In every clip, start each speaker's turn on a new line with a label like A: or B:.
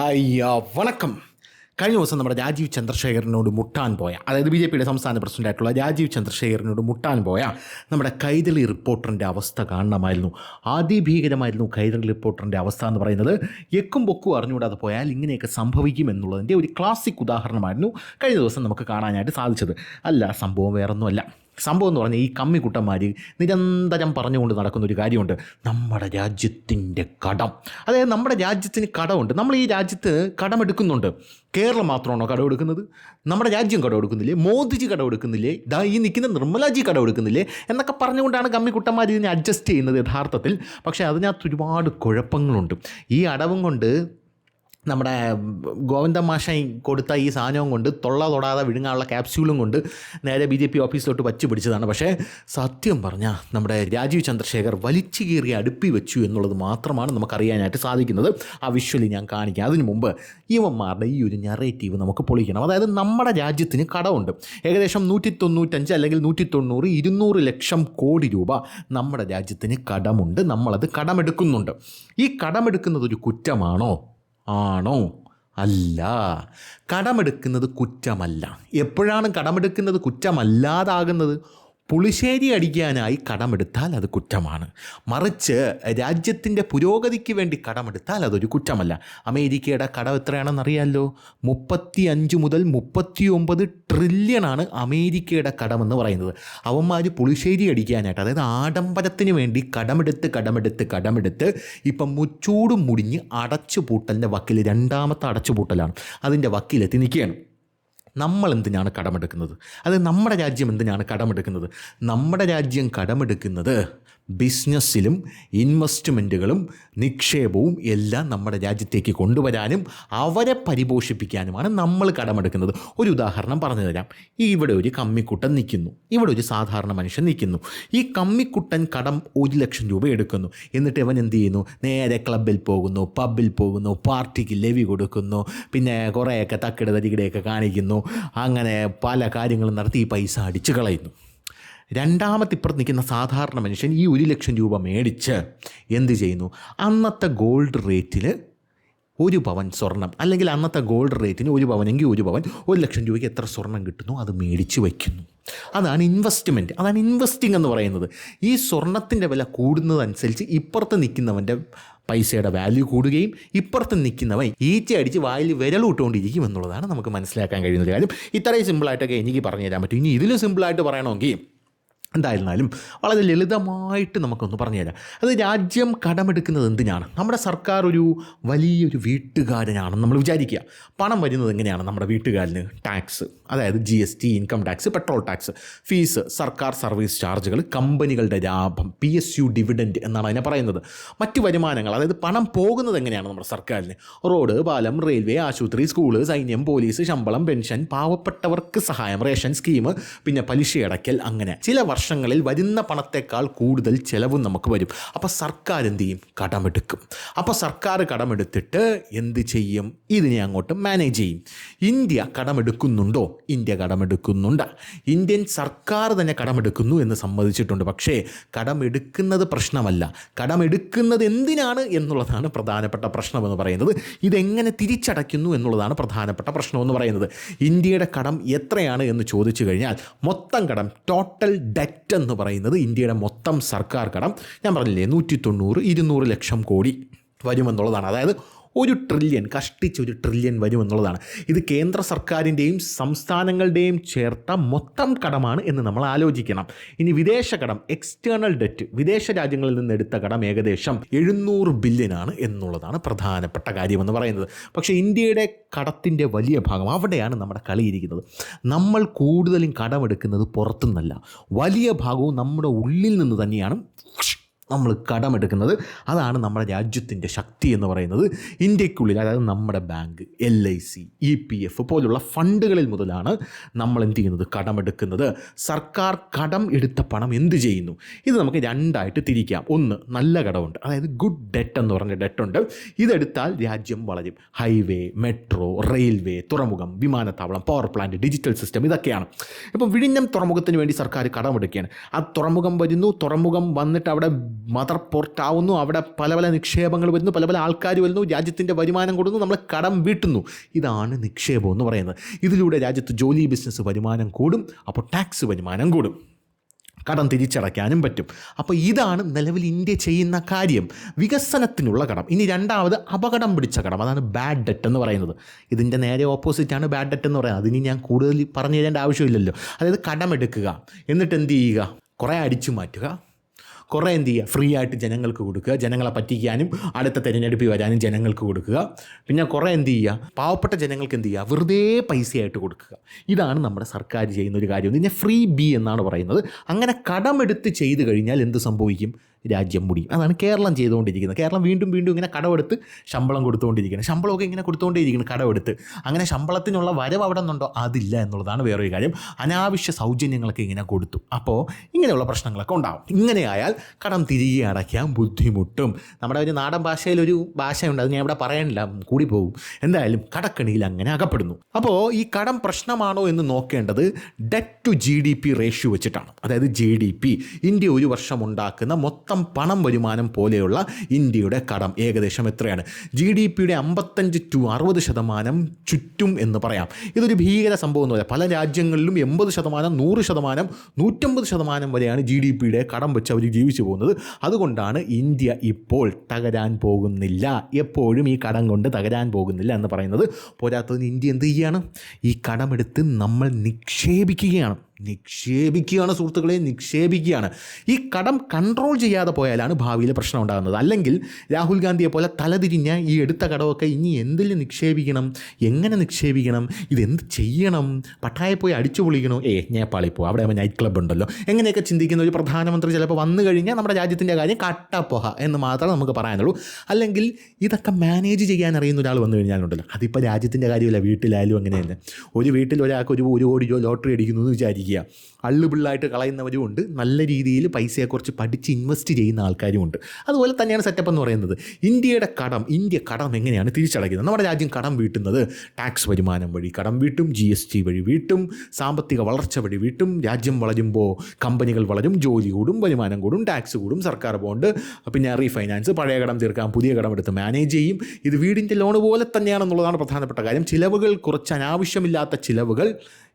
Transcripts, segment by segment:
A: അയ്യോ വണക്കം. കഴിഞ്ഞ ദിവസം നമ്മുടെ രാജീവ് ചന്ദ്രശേഖരനോട് മുട്ടാൻ പോയ, അതായത് BJPയുടെ സംസ്ഥാന പ്രസിഡൻ്റായിട്ടുള്ള രാജീവ് ചന്ദ്രശേഖരനോട് മുട്ടാൻ പോയ നമ്മുടെ കൈരളി റിപ്പോർട്ടറിൻ്റെ അവസ്ഥ കാണണമായിരുന്നു. അതിഭീകരമായിരുന്നു കൈരളി റിപ്പോർട്ടറിൻ്റെ അവസ്ഥ എന്ന് പറയുന്നത്. എക്കും പൊക്കും അറിഞ്ഞുകൂടാതെ പോയാൽ ഇങ്ങനെയൊക്കെ സംഭവിക്കും എന്നുള്ളതിൻ്റെ ഒരു ക്ലാസിക് ഉദാഹരണമായിരുന്നു കഴിഞ്ഞ ദിവസം നമുക്ക് കാണാനായിട്ട് സാധിച്ചത്. അല്ല, സംഭവം വേറൊന്നുമല്ല. സംഭവം എന്ന് പറഞ്ഞാൽ ഈ കമ്മിക്കുട്ടന്മാർ നിരന്തരം പറഞ്ഞുകൊണ്ട് നടക്കുന്ന ഒരു കാര്യമുണ്ട്, നമ്മുടെ രാജ്യത്തിൻ്റെ കടം. അതായത് നമ്മുടെ രാജ്യത്തിന് കടമുണ്ട്, നമ്മൾ ഈ രാജ്യത്ത് കടമെടുക്കുന്നുണ്ട്. കേരളം മാത്രമാണോ കടമെടുക്കുന്നത്? നമ്മുടെ രാജ്യം കടമെടുക്കുന്നില്ലേ? മോദിജി കടമെടുക്കുന്നില്ലേ? ഈ നിൽക്കുന്ന നിർമ്മലാജി കടമെടുക്കുന്നില്ലേ? എന്നൊക്കെ പറഞ്ഞുകൊണ്ടാണ് കമ്മിക്കുട്ടന്മാർ ഇതിനെ അഡ്ജസ്റ്റ് ചെയ്യുന്നത് യഥാർത്ഥത്തിൽ. പക്ഷേ അതിനകത്ത് ഒരുപാട് കുഴപ്പങ്ങളുണ്ട്. ഈ അടവും കൊണ്ട് നമ്മുടെ ഗോവിന്ദൻ മാഷായി കൊടുത്ത ഈ സാധനവും കൊണ്ട് തൊടാതെ വിഴുങ്ങാനുള്ള ക്യാപ്സ്യൂളും കൊണ്ട് നേരെ BJP ഓഫീസിലോട്ട് വച്ച് പിടിച്ചതാണ്. പക്ഷേ സത്യം പറഞ്ഞാൽ നമ്മുടെ രാജീവ് ചന്ദ്രശേഖർ വലിച്ചു കീറി അടുപ്പി വെച്ചു എന്നുള്ളത് മാത്രമാണ് നമുക്കറിയാനായിട്ട് സാധിക്കുന്നത്. ആ വിഷ്വലി ഞാൻ കാണിക്കാം. അതിനു മുമ്പ് ഇവന്മാരുടെ ഈ ഒരു നെറേറ്റീവ് നമുക്ക് പൊളിക്കണം. അതായത് നമ്മുടെ രാജ്യത്തിന് കടമുണ്ട്, ഏകദേശം 195 അല്ലെങ്കിൽ 190, 200 ലക്ഷം കോടി രൂപ നമ്മുടെ രാജ്യത്തിന് കടമുണ്ട്. നമ്മളത് കടമെടുക്കുന്നുണ്ട്. ഈ കടമെടുക്കുന്നത് ഒരു കുറ്റമാണോ? ആണോ? അല്ല. കടമെടുക്കുന്നത് കുറ്റമല്ല. എപ്പോഴാണ് കടമെടുക്കുന്നത് കുറ്റമല്ലാതാകുന്നത്? പുളിശ്ശേരി അടിക്കാനായി കടമെടുത്താൽ അത് കുറ്റമാണ്. മറിച്ച് രാജ്യത്തിൻ്റെ പുരോഗതിക്ക് വേണ്ടി കടമെടുത്താൽ അതൊരു കുറ്റമല്ല. അമേരിക്കയുടെ കടം എത്രയാണെന്നറിയാമല്ലോ? 35 മുതൽ 39 ട്രില്യണാണ് അമേരിക്കയുടെ കടമെന്ന് പറയുന്നത്. അവന്മാർ പുളിശ്ശേരി അടിക്കാനായിട്ട്, അതായത് ആഡംബരത്തിന് വേണ്ടി കടമെടുത്ത് ഇപ്പം മുച്ചൂടും മുടിഞ്ഞ് അടച്ചുപൂട്ടലിൻ്റെ വക്കിൽ, രണ്ടാമത്തെ അടച്ചുപൂട്ടലാണ്, അതിൻ്റെ വക്കിലെത്തി നിൽക്കുകയാണ്. നമ്മൾ എന്തിനാണ് കടമെടുക്കുന്നത്? അത് നമ്മുടെ രാജ്യം എന്തിനാണ് കടമെടുക്കുന്നത്? നമ്മുടെ രാജ്യം കടമെടുക്കുന്നത് ബിസിനസ്സിലും ഇൻവെസ്റ്റ്മെൻറ്റുകളും നിക്ഷേപവും എല്ലാം നമ്മുടെ രാജ്യത്തേക്ക് കൊണ്ടുവരാനും അവരെ പരിപോഷിപ്പിക്കാനുമാണ് നമ്മൾ കടമെടുക്കുന്നത്. ഒരു ഉദാഹരണം പറഞ്ഞു തരാം. ഇവിടെ ഒരു കമ്മിക്കുട്ടൻ നിൽക്കുന്നു, ഇവിടെ ഒരു സാധാരണ മനുഷ്യൻ നിൽക്കുന്നു. ഈ കമ്മിക്കുട്ടൻ കടം 1 ലക്ഷം രൂപ എടുക്കുന്നു. എന്നിട്ട് ഇവൻ എന്ത് ചെയ്യുന്നു? നേരെ ക്ലബിൽ പോകുന്നു, പബ്ബിൽ പോകുന്നു, പാർട്ടിക്ക് ലെവി കൊടുക്കുന്നു, പിന്നെ കുറേയൊക്കെ തക്കിട തരികിടയൊക്കെ കാണിക്കുന്നു. അങ്ങനെ പല കാര്യങ്ങളും നടത്തി ഈ പൈസ അടിച്ചു കളയുന്നു. രണ്ടാമത്തെ ഇപ്പുറത്ത് നിൽക്കുന്ന സാധാരണ മനുഷ്യൻ ഈ 1 ലക്ഷം രൂപ മേടിച്ച് എന്ത് ചെയ്യുന്നു? അന്നത്തെ ഗോൾഡ് റേറ്റിൽ 1 പവൻ സ്വർണം, അല്ലെങ്കിൽ അന്നത്തെ ഗോൾഡ് റേറ്റിന് 1 പവനെങ്കിൽ 1 പവൻ, 1 ലക്ഷം രൂപയ്ക്ക് എത്ര സ്വർണം കിട്ടുന്നു അത് മേടിച്ച് വയ്ക്കുന്നു. അതാണ് ഇൻവെസ്റ്റ്മെൻറ്റ്, അതാണ് ഇൻവെസ്റ്റിംഗ് എന്ന് പറയുന്നത്. ഈ സ്വർണത്തിൻ്റെ വില കൂടുന്നതനുസരിച്ച് ഇപ്പുറത്ത് നിൽക്കുന്നവൻ്റെ പൈസയുടെ വാല്യൂ കൂടുകയും ഇപ്പുറത്ത് നിൽക്കുന്നവൻ ഈച്ച അടിച്ച് വായിൽ വിരലിട്ടുകൊണ്ടിരിക്കും എന്നുള്ളതാണ് നമുക്ക് മനസ്സിലാക്കാൻ കഴിയുന്ന കാര്യം. ഇത്രയും സിമ്പിളായിട്ടൊക്കെ എനിക്ക് പറഞ്ഞു തരാൻ പറ്റും. ഇനി ഇതിലും സിമ്പിളായിട്ട് പറയണമെങ്കിൽ എന്തായിരുന്നാലും വളരെ ലളിതമായിട്ട് നമുക്കൊന്ന് പറഞ്ഞുതരാം. അത് രാജ്യം കടമെടുക്കുന്നത് എന്തിനാണ്? നമ്മുടെ സർക്കാർ ഒരു വലിയൊരു വീട്ടുകാരനാണെന്ന് നമ്മൾ വിചാരിക്കുക. പണം വരുന്നത് എങ്ങനെയാണ്? നമ്മുടെ വീട്ടുകാരന് ടാക്സ്, അതായത് GST, income tax, petrol tax, fees, സർക്കാർ സർവീസ് ചാർജുകൾ, കമ്പനികളുടെ ലാഭം, PSU ഡിവിഡൻഡ് എന്നാണ് അതിനെ പറയുന്നത്. മറ്റ് വരുമാനങ്ങൾ, അതായത് പണം പോകുന്നത് എങ്ങനെയാണ് നമ്മുടെ സർക്കാരിന്? റോഡ്, പാലം, റെയിൽവേ, ആശുപത്രി, സ്കൂള്, സൈന്യം, പോലീസ്, ശമ്പളം, പെൻഷൻ, പാവപ്പെട്ടവർക്ക് സഹായം, റേഷൻ സ്കീം, പിന്നെ പലിശയടയ്ക്കൽ. അങ്ങനെ ചില വർഷങ്ങളിൽ വരുന്ന പണത്തേക്കാൾ കൂടുതൽ ചിലവും നമുക്ക് വരും. അപ്പോൾ സർക്കാർ എന്ത് ചെയ്യും? കടമെടുക്കും. അപ്പോൾ സർക്കാർ കടമെടുത്തിട്ട് എന്ത് ചെയ്യും? ഇതിനെ അങ്ങോട്ട് മാനേജ് ചെയ്യും. ഇന്ത്യ കടമെടുക്കുന്നുണ്ടോ? ഇന്ത്യ കടമെടുക്കുന്നുണ്ട്. ഇന്ത്യൻ സർക്കാർ തന്നെ കടമെടുക്കുന്നു എന്ന് സമ്മതിച്ചിട്ടുണ്ട്. പക്ഷേ കടമെടുക്കുന്നത് പ്രശ്നമല്ല, കടമെടുക്കുന്നത് എന്തിനാണ് എന്നുള്ളതാണ് പ്രധാനപ്പെട്ട പ്രശ്നമെന്ന് പറയുന്നത്. ഇതെങ്ങനെ തിരിച്ചടയ്ക്കുന്നു എന്നുള്ളതാണ് പ്രധാനപ്പെട്ട പ്രശ്നമെന്ന് പറയുന്നത്. ഇന്ത്യയുടെ കടം എത്രയാണ് എന്ന് ചോദിച്ചു കഴിഞ്ഞാൽ, മൊത്തം കടം, ടോട്ടൽ ഡെറ്റ് എന്ന് പറയുന്നത്, ഇന്ത്യയുടെ മൊത്തം സർക്കാർ കടം ഞാൻ പറഞ്ഞില്ലേ 190-200 ലക്ഷം കോടി വരുമെന്നുള്ളതാണ്. അതായത് 1 ട്രില്യൺ, കഷ്ടിച്ച് 1 ട്രില്യൺ വരുമെന്നുള്ളതാണ്. ഇത് കേന്ദ്ര സർക്കാരിൻ്റെയും സംസ്ഥാനങ്ങളുടെയും ചേർത്ത മൊത്തം കടമാണ് എന്ന് നമ്മൾ ആലോചിക്കണം. ഇനി വിദേശ കടം, എക്സ്റ്റേണൽ ഡെറ്റ്, വിദേശ രാജ്യങ്ങളിൽ നിന്ന് എടുത്ത കടം ഏകദേശം 700 ബില്യനാണ് എന്നുള്ളതാണ് പ്രധാനപ്പെട്ട കാര്യമെന്ന് പറയുന്നത്. പക്ഷേ ഇന്ത്യയുടെ കടത്തിൻ്റെ വലിയ ഭാഗം, അവിടെയാണ് നമ്മുടെ കളിയിരിക്കുന്നത്. നമ്മൾ കൂടുതലും കടമെടുക്കുന്നത് പുറത്തുനിന്നല്ല, വലിയ ഭാഗവും നമ്മുടെ ഉള്ളിൽ നിന്ന് തന്നെയാണ് നമ്മൾ കടമെടുക്കുന്നത്. അതാണ് നമ്മുടെ രാജ്യത്തിൻ്റെ ശക്തി എന്ന് പറയുന്നത്. ഇന്ത്യക്കുള്ളിൽ, അതായത് നമ്മുടെ ബാങ്ക്, LIC, EPF പോലുള്ള ഫണ്ടുകളിൽ മുതലാണ് നമ്മൾ എന്ത് ചെയ്യുന്നത്? കടമെടുക്കുന്നത്. സർക്കാർ കടം എടുത്ത പണം എന്ത് ചെയ്യുന്നു? ഇത് നമുക്ക് രണ്ടായിട്ട് തിരിക്കാം. ഒന്ന്, നല്ല കടമുണ്ട്, അതായത് ഗുഡ് ഡെറ്റ് എന്ന് പറഞ്ഞ ഡെറ്റുണ്ട്. ഇതെടുത്താൽ രാജ്യം വളരും. ഹൈവേ, മെട്രോ, റെയിൽവേ, തുറമുഖം, വിമാനത്താവളം, പവർ പ്ലാന്റ്, ഡിജിറ്റൽ സിസ്റ്റം, ഇതൊക്കെയാണ്. ഇപ്പം വിഴിഞ്ഞം തുറമുഖത്തിന് വേണ്ടി സർക്കാർ കടമെടുക്കുകയാണ്. ആ തുറമുഖം വരുന്നു, തുറമുഖം വന്നിട്ട് അവിടെ മദർ പോർട്ടാവുന്നു, അവിടെ പല പല നിക്ഷേപങ്ങൾ വരുന്നു, പല പല ആൾക്കാർ വരുന്നു, രാജ്യത്തിൻ്റെ വരുമാനം കൊടുക്കുന്നു, നമ്മൾ കടം വീട്ടുന്നു. ഇതാണ് നിക്ഷേപം എന്ന് പറയുന്നത്. ഇതിലൂടെ രാജ്യത്ത് ജോലി ബിസിനസ് വരുമാനം കൂടും, അപ്പോൾ ടാക്സ് വരുമാനം കൂടും, കടം തിരിച്ചടയ്ക്കാനും പറ്റും. അപ്പോൾ ഇതാണ് നിലവിൽ ഇന്ത്യ ചെയ്യുന്ന കാര്യം, വികസനത്തിനുള്ള കടം. ഇനി രണ്ടാമത് അപകടം പിടിച്ച കടം, അതാണ് ബാഡ് ഡെറ്റ് എന്ന് പറയുന്നത്. ഇതിൻ്റെ നേരെ ഓപ്പോസിറ്റാണ് ബാഡ് ഡെറ്റ് എന്ന് പറയുന്നത്. അതിന് ഞാൻ കൂടുതൽ പറഞ്ഞു തരേണ്ട ആവശ്യമില്ലല്ലോ. അതായത് കടമെടുക്കുക, എന്നിട്ട് എന്ത് ചെയ്യുക, കുറേ അടിച്ചു മാറ്റുക, കുറേ എന്ത് ചെയ്യുക, ഫ്രീ ആയിട്ട് ജനങ്ങൾക്ക് കൊടുക്കുക, ജനങ്ങളെ പറ്റിക്കാനും അടുത്ത തിരഞ്ഞെടുപ്പിൽ വരാനും ജനങ്ങൾക്ക് കൊടുക്കുക. പിന്നെ കുറേ എന്ത് ചെയ്യുക, പാവപ്പെട്ട ജനങ്ങൾക്ക് എന്ത് ചെയ്യുക, വെറുതെ പൈസയായിട്ട് കൊടുക്കുക. ഇതാണ് നമ്മുടെ സർക്കാർ ചെയ്യുന്ന ഒരു കാര്യം. ഇതിനെ ഫ്രീ ബി എന്നാണ് പറയുന്നത്. അങ്ങനെ കടമെടുത്ത് ചെയ്ത് കഴിഞ്ഞാൽ എന്ത് സംഭവിക്കും, രാജ്യം മുടിയും. അതാണ് കേരളം ചെയ്തുകൊണ്ടിരിക്കുന്നത്. കേരളം വീണ്ടും വീണ്ടും ഇങ്ങനെ കടമെടുത്ത് ശമ്പളം കൊടുത്തുകൊണ്ടിരിക്കുന്നത്, ശമ്പളമൊക്കെ ഇങ്ങനെ കൊടുത്തുകൊണ്ടിരിക്കുന്നത് കടമെടുത്ത്. അങ്ങനെ ശമ്പളത്തിനുള്ള വരവ് അവിടെ നിന്നുണ്ടോ, അതില്ല എന്നുള്ളതാണ് വേറൊരു കാര്യം. അനാവശ്യ സൗജന്യങ്ങളൊക്കെ ഇങ്ങനെ കൊടുത്തു. അപ്പോൾ ഇങ്ങനെയുള്ള പ്രശ്നങ്ങളൊക്കെ ഉണ്ടാകും. ഇങ്ങനെയായാൽ കടം തിരികെ അടയ്ക്കാൻ ബുദ്ധിമുട്ടും. നമ്മുടെ ഒരു നാടൻ ഭാഷയിലൊരു ഭാഷയുണ്ട്, അത് ഞാൻ ഇവിടെ പറയാനില്ല, കൂടി പോകും. എന്തായാലും കടക്കണിയിൽ അങ്ങനെ അകപ്പെടുന്നു. അപ്പോൾ ഈ കടം പ്രശ്നമാണോ എന്ന് നോക്കേണ്ടത് ഡെറ്റ് ടു GDP റേഷ്യോ വെച്ചിട്ടാണ്. അതായത് GDP, ഇന്ത്യ ഒരു വർഷം ഉണ്ടാക്കുന്ന മൊത്തം പണം വരുമാനം പോലെയുള്ള ഇന്ത്യയുടെ കടം ഏകദേശം എത്രയാണ്? GDPയുടെ 55 to 60% ചുറ്റും എന്ന് പറയാം. ഇതൊരു ഭീകര സംഭവം എന്ന് പറയാം. പല രാജ്യങ്ങളിലും 80%, 100%, 150% വരെയാണ് GDPയുടെ കടം വെച്ച് അവർ ജീവിച്ചു പോകുന്നത്. അതുകൊണ്ടാണ് ഇന്ത്യ ഇപ്പോൾ തകരാൻ പോകുന്നില്ല, എപ്പോഴും ഈ കടം കൊണ്ട് തകരാൻ പോകുന്നില്ല എന്ന് പറയുന്നത്. പോരാത്തതിന് ഇന്ത്യ എന്ത് ചെയ്യുകയാണ്, ഈ കടമെടുത്ത് നമ്മൾ നിക്ഷേപിക്കുകയാണ് സുഹൃത്തുക്കളെ, നിക്ഷേപിക്കുകയാണ്. ഈ കടം കൺട്രോൾ ചെയ്യാതെ പോയാലാണ് ഭാവിയിൽ പ്രശ്നം ഉണ്ടാകുന്നത്. അല്ലെങ്കിൽ രാഹുൽ ഗാന്ധിയെ പോലെ തലതിരിഞ്ഞ ഈ എടുത്ത കടമൊക്കെ ഇനി എന്തിൽ നിക്ഷേപിക്കണം, എങ്ങനെ നിക്ഷേപിക്കണം, ഇതെന്ത് ചെയ്യണം, പട്ടായെ പോയി അടിച്ചു പൊളിക്കണോ, നേപ്പാളിൽ പോകും, അവിടെ നൈറ്റ് ക്ലബ്ബ് ഉണ്ടല്ലോ, എങ്ങനെയൊക്കെ ചിന്തിക്കുന്ന ഒരു പ്രധാനമന്ത്രി ചിലപ്പോൾ വന്നു കഴിഞ്ഞാൽ നമ്മുടെ രാജ്യത്തിൻ്റെ കാര്യം കട്ടപ്പോഹ എന്ന് മാത്രമേ നമുക്ക് പറയാനുള്ളൂ. അല്ലെങ്കിൽ ഇതൊക്കെ മാനേജ് ചെയ്യാൻ അറിയുന്ന ഒരാൾ വന്നു കഴിഞ്ഞാലുണ്ടല്ലോ, അതിപ്പോൾ രാജ്യത്തിൻ്റെ കാര്യമില്ല, വീട്ടിലായാലും അങ്ങനെ തന്നെ. ഒരു വീട്ടിൽ ഒരാൾക്ക് ഒരു കോടി ലോട്ടറി അടിക്കുന്നു എന്ന് വിചാരിക്കുക, അള്ളുപിള്ളായിട്ട് കളയുന്നവരും ഉണ്ട്, നല്ല രീതിയിൽ പൈസയെക്കുറിച്ച് പഠിച്ച് ഇൻവെസ്റ്റ് ചെയ്യുന്ന ആൾക്കാരും ഉണ്ട്. അതുപോലെ തന്നെയാണ് സെറ്റപ്പ് എന്ന് പറയുന്നത്. ഇന്ത്യ കടം എങ്ങനെയാണ് തിരിച്ചടയ്ക്കുന്നത്? നമ്മുടെ രാജ്യം കടം വീട്ടുന്നത് ടാക്സ് വരുമാനം വഴി കടം വീട്ടും, GST വഴി വീട്ടും, സാമ്പത്തിക വളർച്ച വഴി വീട്ടും. രാജ്യം വളരുമ്പോൾ കമ്പനികൾ വളരും, ജോലി കൂടും, വരുമാനം കൂടും, ടാക്സ് കൂടും, സർക്കാർ ബോണ്ട്, പിന്നെ റീഫൈനാൻസ്, പഴയ കടം തീർക്കാൻ പുതിയ കടം എടുത്ത് മാനേജ് ചെയ്യും. ഇത് വീടിൻ്റെ ലോൺ പോലെ തന്നെയാണെന്നുള്ളതാണ് പ്രധാനപ്പെട്ട കാര്യം. ചിലവുകൾ കുറച്ച്, അനാവശ്യമില്ലാത്ത ചിലവുകൾ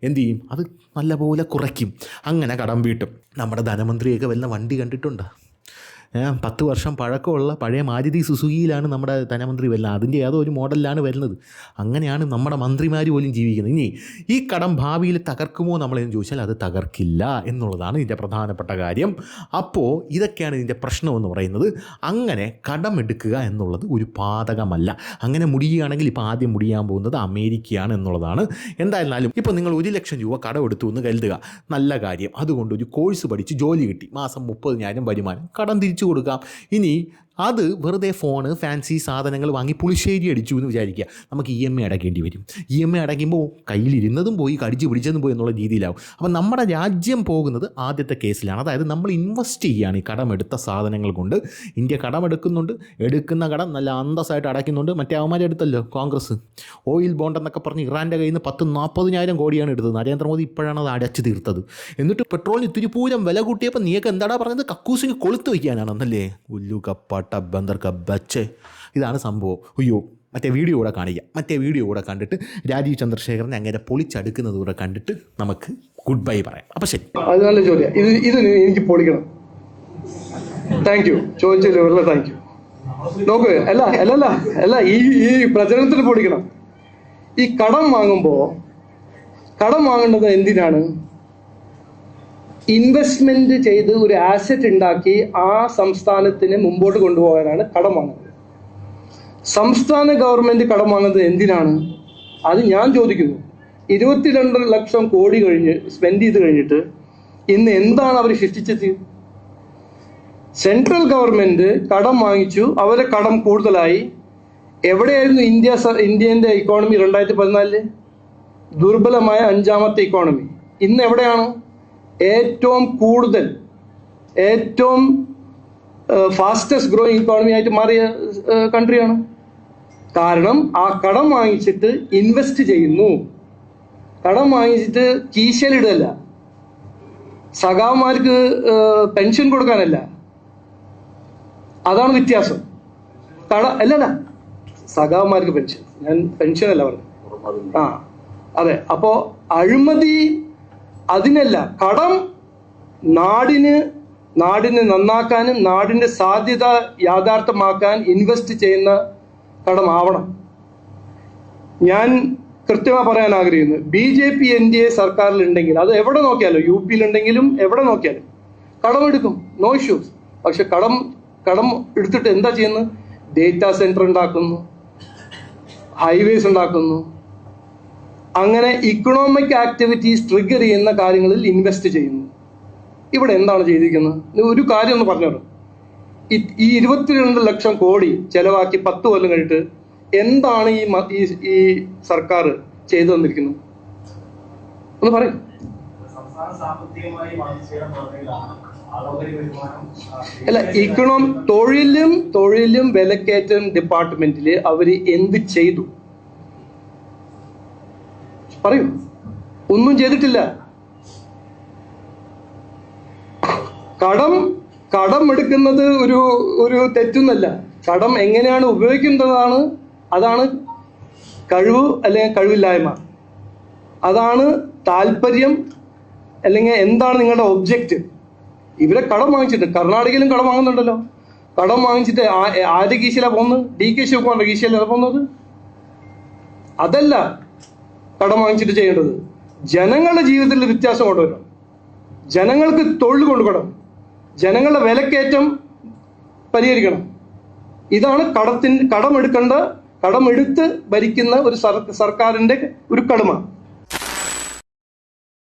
A: എന്തു ചെയ്യും, അത് നല്ലപോലെ കുറയ്ക്കും. അങ്ങനെ കടം വീട്ടും. നമ്മുടെ ധനമന്ത്രിയൊക്കെ വല്ല വണ്ടി കണ്ടിട്ടുണ്ടോ? 10 വർഷം പഴക്കമുള്ള പഴയ മാരുതി സുസുക്കിയിലാണ് നമ്മുടെ ധനമന്ത്രി വരുന്നത്. അതിൻ്റെ ഏതോ ഒരു മോഡലിലാണ് വരുന്നത്. അങ്ങനെയാണ് നമ്മുടെ മന്ത്രിമാർ പോലും ജീവിക്കുന്നത്. ഇനി ഈ കടം ഭാവിയിൽ തകർക്കുമോ നമ്മളെന്ന് ചോദിച്ചാൽ അത് തകർക്കില്ല എന്നുള്ളതാണ് ഇതിൻ്റെ പ്രധാനപ്പെട്ട കാര്യം. അപ്പോൾ ഇതൊക്കെയാണ് ഇതിൻ്റെ പ്രശ്നമെന്ന് പറയുന്നത്. അങ്ങനെ കടമെടുക്കുക എന്നുള്ളത് ഒരു പാതകമല്ല. അങ്ങനെ മുടിയുകയാണെങ്കിൽ ഇപ്പോൾ ആദ്യം മുടിയാൻ പോകുന്നത് അമേരിക്കയാണ് എന്നുള്ളതാണ്. എന്തായിരുന്നാലും ഇപ്പോൾ നിങ്ങൾ 1 ലക്ഷം രൂപ കടമെടുത്തു എന്ന് കരുതുക, നല്ല കാര്യം. അതുകൊണ്ട് ഒരു കോഴ്സ് പഠിച്ച് ജോലി കിട്ടി, മാസം 30,000 വരുമാനം, കടം തിരിച്ചു കൊടുക്കാം. ഇനി അത് വെറുതെ ഫോണ്, ഫാൻസി സാധനങ്ങൾ വാങ്ങി പുളിശ്ശേരി അടിച്ചു എന്ന് വിചാരിക്കുക, നമുക്ക് EMI അടയ്ക്കേണ്ടി വരും. EMI അടയ്ക്കുമ്പോൾ കയ്യിലിരുന്നതും പോയി, കടിച്ചു പിടിച്ചതും പോയി എന്നുള്ള രീതിയിലാവും. അപ്പം നമ്മുടെ രാജ്യം പോകുന്നത് ആദ്യത്തെ കേസിലാണ്. അതായത് നമ്മൾ ഇൻവെസ്റ്റ് ചെയ്യുകയാണ് ഈ കടമെടുത്ത സാധനങ്ങൾ കൊണ്ട്. ഇന്ത്യ കടമെടുക്കുന്നുണ്ട്, എടുക്കുന്ന കടം നല്ല അന്തസ്സായിട്ട് അടയ്ക്കുന്നുണ്ട്. മറ്റേ അവന്മാരെ എടുത്തല്ലോ കോൺഗ്രസ്, ഓയിൽ ബോണ്ട് എന്നൊക്കെ പറഞ്ഞ് ഇറാൻ്റെ കയ്യിൽ നിന്ന് 10-40,000 കോടിയാണ് എടുത്തത്. നരേന്ദ്രമോദി ഇപ്പോഴാണ് അത് അടച്ചു തീർത്തത്. എന്നിട്ട് പെട്രോളിന് ഇത്തിരി പൂരം വില കൂട്ടിയപ്പോൾ നീയൊക്കെ എന്താടാ പറഞ്ഞത്, കക്കൂസിന് കൊളുത്ത് വയ്ക്കാനാണെന്നല്ലേ? ഉല്ലു കപ്പാട്ട ബന്ദർ കബ്ബച്ചേ. ഇതാണ് സംഭവം. അയ്യോ, മറ്റേ വീഡിയോ കൂടെ കാണിക്കാം. മറ്റേ വീഡിയോ കൂടെ കണ്ടിട്ട് രാജീവ് ചന്ദ്രശേഖരനെ അങ്ങനെ പൊളിച്ചടുക്കുന്നത് കൂടെ കണ്ടിട്ട് നമുക്ക് ഗുഡ് ബൈ പറയാം. അപ്പം ശരി.
B: അത് നല്ല ചോദ്യം. ഇത് എനിക്ക് പൊളിക്കണം. താങ്ക് യു, ചോദിച്ചതിൽ താങ്ക് യു. നോക്ക്, അല്ല ഈ പ്രചരണത്തിൽ പൊളിക്കണം. ഈ കടം വാങ്ങേണ്ടത് എന്തിനാണ്? ഇൻവെസ്റ്റ്മെന്റ് ചെയ്ത് ഒരു ആസറ്റ് ഉണ്ടാക്കി ആ സംസ്ഥാനത്തിന് മുമ്പോട്ട് കൊണ്ടുപോകാനാണ് കടം വാങ്ങുന്നത്. സംസ്ഥാന ഗവൺമെന്റ് കടം വാങ്ങുന്നത് എന്തിനാണ്? അത് ഞാൻ ചോദിക്കുന്നു. 22 ലക്ഷം കോടി സ്പെൻഡ് ചെയ്ത് കഴിഞ്ഞിട്ട് ഇന്ന് എന്താണ് അവർ സൃഷ്ടിച്ചത്? സെൻട്രൽ ഗവൺമെന്റ് കടം വാങ്ങിച്ചു, അവരെ കടം കൂടുതലായി. എവിടെയായിരുന്നു ഇന്ത്യൻ്റെ ഇക്കോണമി 2014? ദുർബലമായ 5ാമത്തെ ഇക്കോണമി. ഇന്ന് എവിടെയാണ്? ഏറ്റവും ഫാസ്റ്റസ്റ്റ് ഗ്രോയിങ് ഇക്കോണമി ആയിട്ട് മാറിയ കൺട്രിയാണ്. കാരണം ആ കടം വാങ്ങിച്ചിട്ട് ഇൻവെസ്റ്റ് ചെയ്യുന്നു. കടം വാങ്ങിച്ചിട്ട് കീശയിലിടല്ല, സഖാവന്മാർക്ക് പെൻഷൻ കൊടുക്കാനല്ല, അതാണ് വ്യത്യാസം. അല്ലല്ല, സഖാമാർക്ക് പെൻഷൻ, ഞാൻ പെൻഷനല്ല പറഞ്ഞു. അതെ. അപ്പോ അഴിമതി അതിനല്ല, കടം നാടിനെ നന്നാക്കാനും നാടിന്റെ സാധ്യത യാഥാർത്ഥ്യമാക്കാൻ ഇൻവെസ്റ്റ് ചെയ്യുന്ന കടമാവണം. ഞാൻ കൃത്യമായി പറയാൻ ആഗ്രഹിക്കുന്നു, BJP NDA സർക്കാരിലുണ്ടെങ്കിൽ, അത് എവിടെ നോക്കിയാലും, UP യിലുണ്ടെങ്കിലും എവിടെ നോക്കിയാലും കടമെടുക്കും, നോ ഇഷ്യൂസ്. പക്ഷെ കടം എടുത്തിട്ട് എന്താ ചെയ്യുന്നത്? ഡേറ്റാ സെന്റർ ഉണ്ടാക്കുന്നു, ഹൈവേസ് ഉണ്ടാക്കുന്നു, അങ്ങനെ ഇക്കണോമിക് ആക്ടിവിറ്റീസ് ട്രിഗർ ചെയ്യുന്ന കാര്യങ്ങളിൽ ഇൻവെസ്റ്റ് ചെയ്യുന്നു. ഇവിടെ എന്താണ് ചെയ്തിരിക്കുന്നത്? ഒരു കാര്യം ഒന്ന് പറഞ്ഞോളൂ. ഈ 22 ലക്ഷം കോടി ചെലവാക്കി 10 കൊല്ലം കഴിഞ്ഞിട്ട് എന്താണ് ഈ സർക്കാർ ചെയ്തു തന്നിരിക്കുന്നത്? ഒന്ന് പറയും. അല്ല, തൊഴിലും വിലക്കയറ്റം ഡിപ്പാർട്ട്മെന്റില് അവര് എന്ത് ചെയ്തു പറയൂ. ഒന്നും ചെയ്തിട്ടില്ല. കടം എടുക്കുന്നത് ഒരു തെറ്റൊന്നല്ല. കടം എങ്ങനെയാണ് ഉപയോഗിക്കുന്നതാണ്, അതാണ് കഴിവ് അല്ലെങ്കിൽ കഴിവില്ലായ്മ, അതാണ് താല്പര്യം, അല്ലെങ്കിൽ എന്താണ് നിങ്ങളുടെ ഒബ്ജക്റ്റ്. ഇവരെ കടം വാങ്ങിച്ചിട്ട്, കർണാടകയിലും കടം വാങ്ങുന്നുണ്ടല്ലോ. കടം വാങ്ങിച്ചിട്ട് ആരുടെ കീശയിലാണ് പോകുന്നത്? DK ശിവകുമാറിന്റെ കീശയിലാണ് പോകുന്നത്. അതല്ല കടം വാങ്ങിച്ചിട്ട് ചെയ്യേണ്ടത്. ജനങ്ങളുടെ ജീവിതത്തിൽ വ്യത്യാസം കൊണ്ടുവരണം, ജനങ്ങൾക്ക് തൊഴിൽ കൊണ്ടുപോകണം, ജനങ്ങളുടെ വിലക്കയറ്റം പരിഹരിക്കണം. ഇതാണ് കടമെടുത്ത് ഭരിക്കുന്ന ഒരു സർക്കാരിന്റെ ഒരു കടമ.